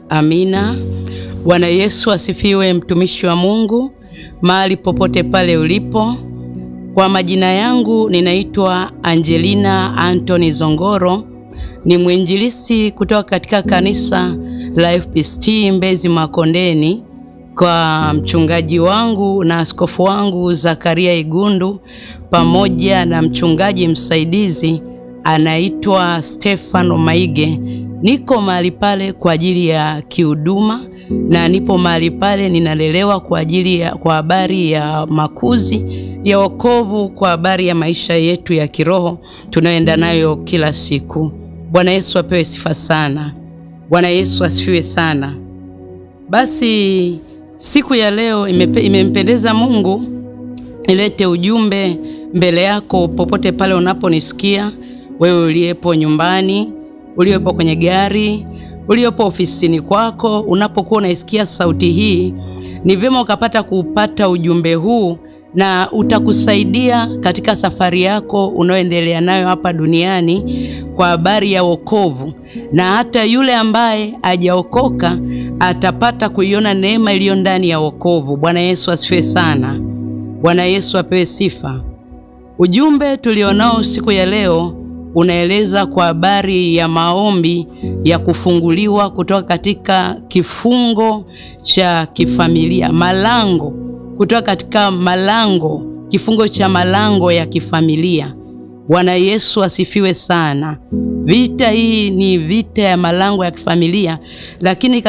Amina. Bwana Yesu asifiwe, mtumishi wa Mungu, mahali popote pale ulipo. Kwa majina yangu ninaitwa Angelina Anthony Zongoro. Ni mwinjilisti kutoka katika kanisa la FPCT Mbezi Makondeni. Kwa mchungaji wangu na askofu wangu Zakaria Igundu, pamoja na mchungaji msaidizi anaitwa Stefano Maige. Niko mahali pale kwa ajili ya kihuduma, na nipo mahali pale ninalelewa kwa ajili ya kwa habari ya makuzi ya wokovu, kwa habari ya maisha yetu ya kiroho tunayoenda nayo kila siku. Bwana Yesu apewe sifa sana. Bwana Yesu asifiwe sana. Basi siku ya leo imempendeza Mungu nilete ujumbe mbele yako popote pale unaponisikia, wewe uliyepo nyumbani, uliyepo kwenye gari, uliyepo ofisini kwako. Unapokuwa unaisikia sauti hii, ni vyema ukapata kupata ujumbe huu, na utakusaidia katika safari yako unayoendelea nayo hapa duniani kwa habari ya wokovu. Na hata yule ambaye hajaokoka atapata kuiona neema iliyo ndani ya wokovu. Bwana Yesu asifiwe sana. Bwana Yesu apewe sifa. Ujumbe tulionao siku ya leo unaeleza kwa habari ya maombi ya kufunguliwa kutoka katika kifungo cha kifamilia, malango, kutoka katika malango, kifungo cha malango ya kifamilia. Bwana Yesu asifiwe sana. Vita hii ni vita ya malango ya kifamilia, lakini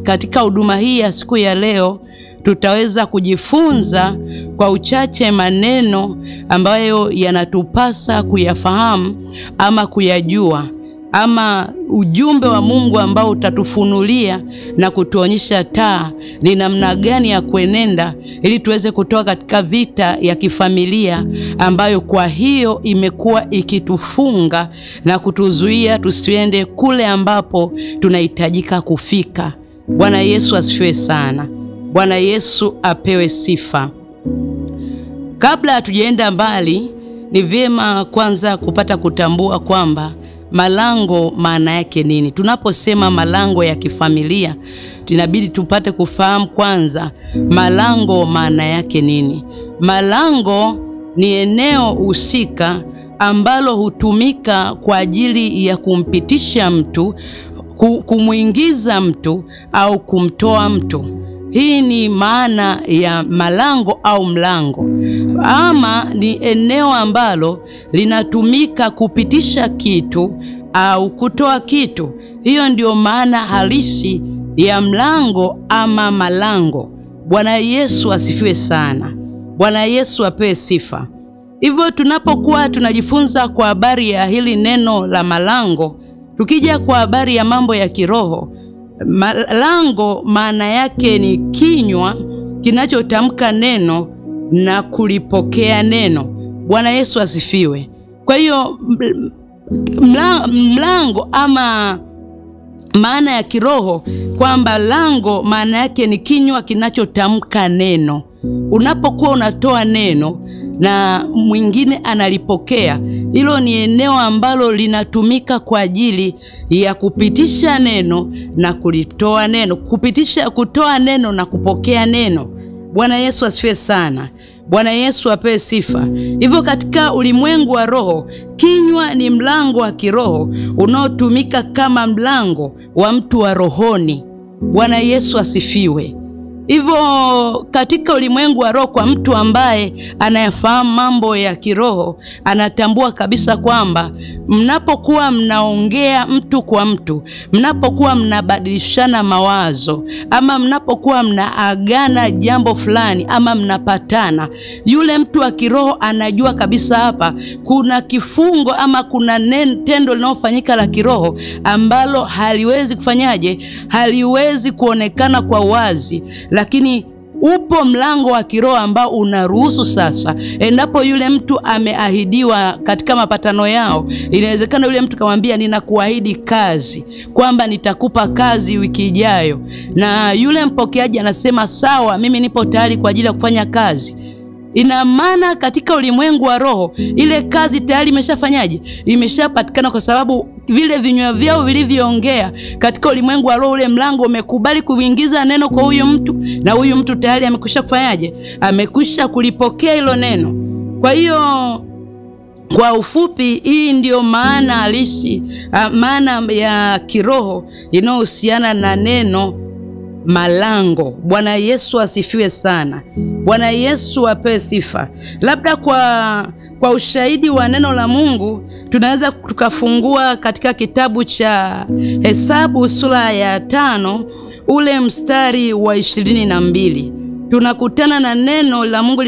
katika huduma hii ya siku ya leo tutaweza kujifunza kwa uchache maneno ambayo yanatupasa kuyafahamu ama kuyajua, ama ujumbe wa Mungu ambao utatufunulia na kutuonyesha taa ni namna gani ya kuenenda ili tuweze kutoka katika vita ya kifamilia ambayo kwa hiyo imekuwa ikitufunga na kutuzuia tusiende kule ambapo tunahitajika kufika. Bwana Yesu asifiwe sana. Bwana Yesu apewe sifa. Kabla hatujaenda mbali, ni vyema kwanza kupata kutambua kwamba malango maana yake nini. Tunaposema malango ya kifamilia, tunabidi tupate kufahamu kwanza malango maana yake nini. Malango ni eneo husika ambalo hutumika kwa ajili ya kumpitisha mtu, kumuingiza mtu au kumtoa mtu. Hii ni maana ya malango au mlango. Ama ni eneo ambalo linatumika kupitisha kitu au kutoa kitu. Hiyo ndio maana halisi ya mlango ama malango. Bwana Yesu asifiwe sana. Bwana Yesu apewe sifa. Hivyo tunapokuwa tunajifunza kwa habari ya hili neno la malango, tukija kwa habari ya mambo ya kiroho, malango maana yake ni kinywa kinachotamka neno na kulipokea neno. Bwana Yesu asifiwe. Kwa hiyo mlango ama maana ya kiroho kwamba lango maana yake ni kinywa kinachotamka neno. Unapokuwa unatoa neno na mwingine analipokea, hilo ni eneo ambalo linatumika kwa ajili ya kupitisha neno na kulitoa neno, kutoa neno na kupokea neno. Bwana Yesu asifiwe sana. Bwana Yesu apewe sifa. Hivyo katika ulimwengu wa roho, kinywa ni mlango wa kiroho unaotumika kama mlango wa mtu wa rohoni. Bwana Yesu asifiwe. Hivyo katika ulimwengu wa roho, kwa mtu ambaye anayafahamu mambo ya kiroho, anatambua kabisa kwamba mnapokuwa mnaongea mtu kwa mtu, mnapokuwa mnabadilishana mawazo, ama mnapokuwa mnaagana jambo fulani ama mnapatana, yule mtu wa kiroho anajua kabisa hapa kuna kifungo ama kuna tendo linalofanyika la kiroho ambalo haliwezi kufanyaje, haliwezi kuonekana kwa wazi, lakini upo mlango wa kiroho ambao unaruhusu sasa, endapo yule mtu ameahidiwa katika mapatano yao. Inawezekana yule mtu kamwambia ninakuahidi kazi, kwamba nitakupa kazi wiki ijayo, na yule mpokeaji anasema sawa, mimi nipo tayari kwa ajili ya kufanya kazi. Ina maana katika ulimwengu wa roho ile kazi tayari imeshafanyaje? Imeshapatikana, kwa sababu vile vinywa vyao vilivyoongea katika ulimwengu wa roho, ule mlango umekubali kuingiza neno kwa huyu mtu, na huyu mtu tayari amekwisha kufanyaje? Amekwisha kulipokea hilo neno. Kwa hiyo kwa ufupi, hii ndio maana halisi, maana ya kiroho inayohusiana na neno malango. Bwana Yesu asifiwe sana. Bwana Yesu apewe sifa. Labda kwa ushahidi wa neno la Mungu tunaweza tukafungua katika kitabu cha Hesabu sura ya 5 ule mstari wa 22. Tunakutana na neno la Mungu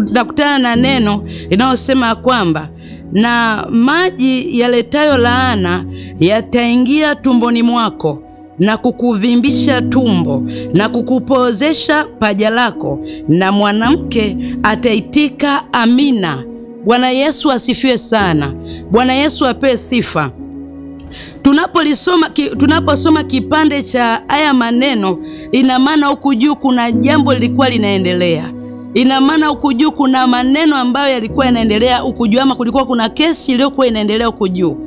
tunakutana na neno linalosema kwamba na maji yaletayo laana yataingia tumboni mwako na kukuvimbisha tumbo na kukupozesha paja lako, na mwanamke ataitika amina. Bwana Yesu asifiwe sana. Bwana Yesu apewe sifa. Tunaposoma kipande cha haya maneno, ina maana huku juu kuna jambo lilikuwa linaendelea. Ina maana huku juu kuna maneno ambayo yalikuwa yanaendelea huku juu, ama kulikuwa kuna kesi iliyokuwa inaendelea huku juu.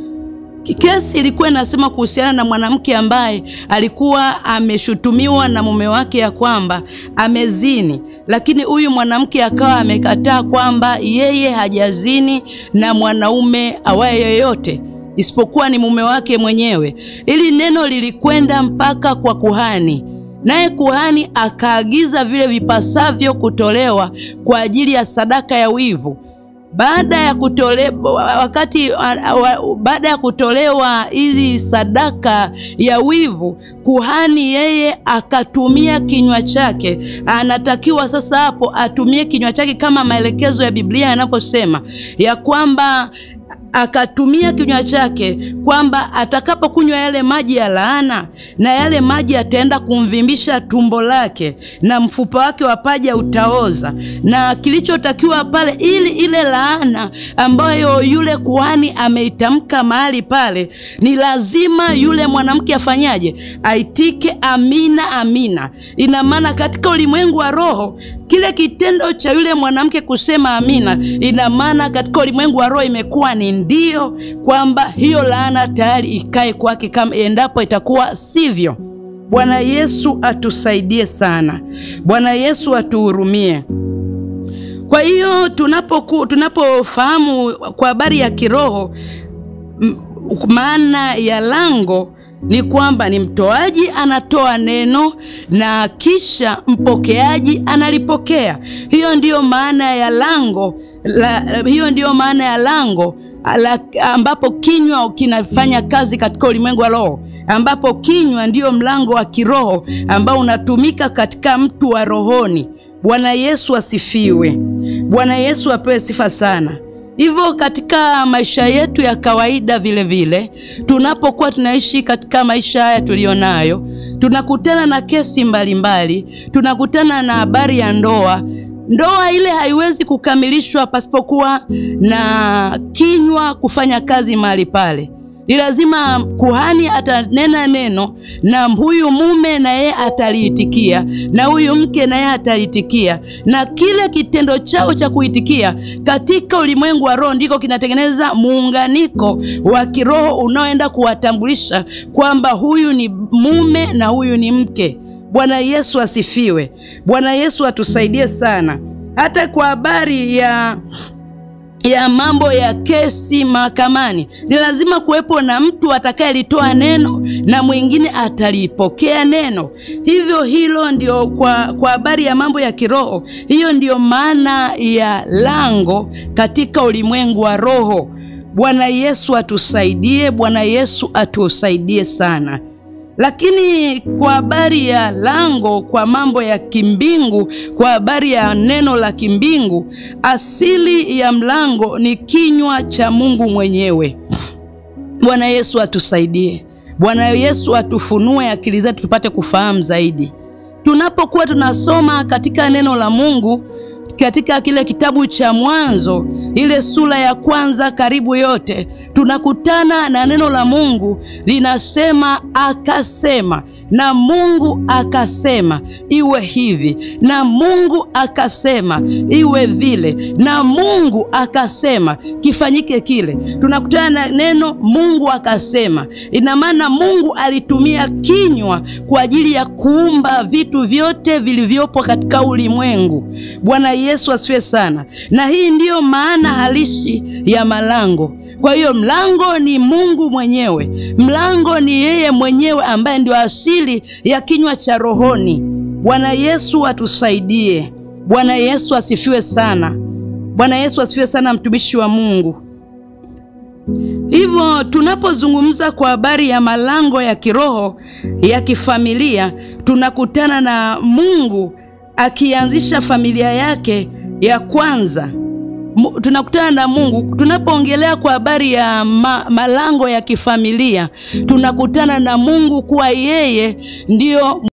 Kesi ilikuwa inasema kuhusiana na mwanamke ambaye alikuwa ameshutumiwa na mume wake ya kwamba amezini, lakini huyu mwanamke akawa amekataa kwamba yeye hajazini na mwanaume awaye yoyote isipokuwa ni mume wake mwenyewe. Ili neno lilikwenda mpaka kwa kuhani, naye kuhani akaagiza vile vipasavyo kutolewa kwa ajili ya sadaka ya wivu. Baada ya kutolewa hizi sadaka ya wivu, kuhani yeye akatumia kinywa chake. Anatakiwa sasa hapo atumie kinywa chake kama maelekezo ya Biblia yanaposema ya kwamba akatumia kinywa chake kwamba atakapokunywa yale maji ya laana, na yale maji yataenda kumvimbisha tumbo lake na mfupa wake wa paja utaoza. Na kilichotakiwa pale, ili ile laana ambayo yule kuhani ameitamka mahali pale, ni lazima yule mwanamke afanyaje? Aitike amina, amina. Ina maana katika ulimwengu wa roho, kile kitendo cha yule mwanamke kusema amina, ina maana katika ulimwengu wa roho imekuwa ni ndio, kwamba hiyo laana tayari ikae kwake kama endapo itakuwa sivyo. Bwana Yesu atusaidie sana. Bwana Yesu atuhurumie. Kwa hiyo tunapofahamu kwa habari ya kiroho, maana ya lango ni kwamba ni mtoaji anatoa neno na kisha mpokeaji analipokea. Hiyo ndiyo maana ya lango. Hiyo ndiyo maana ya lango ambapo kinywa kinafanya kazi katika ulimwengu wa roho, ambapo kinywa ndiyo mlango wa kiroho ambao unatumika katika mtu wa rohoni. Bwana Yesu asifiwe. Bwana Yesu apewe sifa sana. Hivyo katika maisha yetu ya kawaida vile vile, tunapokuwa tunaishi katika maisha haya tulionayo, tunakutana na kesi mbalimbali, tunakutana na habari ya ndoa. Ndoa ile haiwezi kukamilishwa pasipokuwa na kinywa kufanya kazi mahali pale. Ni lazima kuhani atanena neno, na huyu mume na yeye ataliitikia, na huyu mke na yeye ataliitikia, na kile kitendo chao cha kuitikia katika ulimwengu wa roho ndiko kinatengeneza muunganiko wa kiroho unaoenda kuwatambulisha kwamba huyu ni mume na huyu ni mke. Bwana Yesu asifiwe. Bwana Yesu atusaidie sana. Hata kwa habari ya mambo ya kesi mahakamani, ni lazima kuwepo na mtu atakayelitoa neno na mwingine atalipokea neno. Hivyo hilo ndio kwa habari ya mambo ya kiroho. Hiyo ndio maana ya lango katika ulimwengu wa roho. Bwana Yesu atusaidie. Bwana Yesu atusaidie sana. Lakini kwa habari ya lango, kwa mambo ya kimbingu, kwa habari ya neno la kimbingu, asili ya mlango ni kinywa cha Mungu mwenyewe. Bwana Yesu atusaidie. Bwana Yesu atufunue akili zetu tupate kufahamu zaidi. Tunapokuwa tunasoma katika neno la Mungu, katika kile kitabu cha Mwanzo, ile sura ya kwanza karibu yote, tunakutana na neno la Mungu linasema akasema, na Mungu akasema iwe hivi, na Mungu akasema iwe vile, na Mungu akasema kifanyike kile. Tunakutana na neno Mungu akasema. Ina maana Mungu alitumia kinywa kwa ajili ya kuumba vitu vyote vilivyopo katika ulimwengu. Bwana Yesu asifiwe sana. Na hii ndiyo maana halisi ya malango. Kwa hiyo mlango ni Mungu mwenyewe. Mlango ni yeye mwenyewe ambaye ndio asili ya kinywa cha rohoni. Bwana Yesu atusaidie. Bwana Yesu asifiwe sana. Bwana Yesu asifiwe sana, mtumishi wa Mungu. Hivyo tunapozungumza kwa habari ya malango ya kiroho ya kifamilia, tunakutana na Mungu akianzisha familia yake ya kwanza. Tunakutana na Mungu tunapoongelea kwa habari ya malango ya kifamilia, tunakutana na Mungu kuwa yeye ndio